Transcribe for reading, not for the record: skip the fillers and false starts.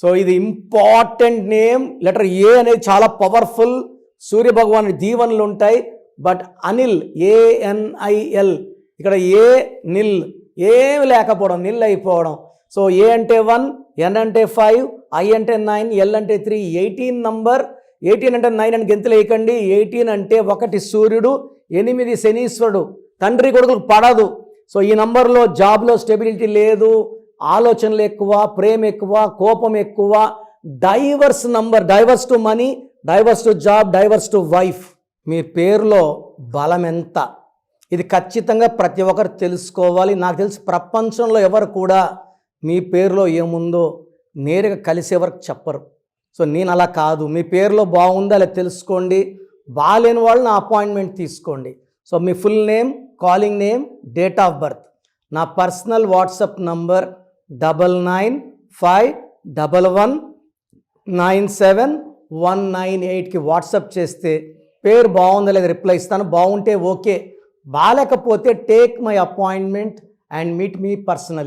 So ఇది important name. Letter A అనేది చాలా పవర్ఫుల్, సూర్య భగవాన్ దీవెనలు ఉంటాయి. బట్ అనిల్, ANIL, ఇక్కడ ఏ నిల్, ఏమి లేకపోవడం, నిల్ అయిపోవడం. సో ఏ అంటే 1, N అంటే 5, I అంటే 9, L అంటే 3, 18 నంబర్. 18 అంటే 9 అని గెంతులు వేయకండి. 18 అంటే 1 సూర్యుడు, 8 శనీశ్వరుడు, తండ్రి కొడుకులకు పడదు. సో ఈ నంబర్లో జాబ్లో స్టెబిలిటీ లేదు, ఆలోచనలు ఎక్కువ, ప్రేమ ఎక్కువ, కోపం ఎక్కువ. Divorce number, divorce to money, divorce to job, divorce to wife. మీ పేరులో బలం ఎంత, ఇది ఖచ్చితంగా ప్రతి ఒక్కరు తెలుసుకోవాలి. నాకు తెలిసి ప్రపంచంలో ఎవరు కూడా మీ పేరులో ఏముందో నేరుగా కలిసే వరకు చెప్పరు. సో నేను అలా కాదు, మీ పేరులో బాగుందా అలా తెలుసుకోండి. బాగాలేని వాళ్ళు నా అపాయింట్మెంట్ తీసుకోండి. So me full name, calling name, date of birth, నా పర్సనల్ వాట్సాప్ నంబర్ 9951197198కి వాట్సాప్ చేస్తే పేరు బాగుందా లేదా రిప్లై ఇస్తాను. బాగుంటే ఓకే, బాగాలేకపోతే take my appointment and meet me personally.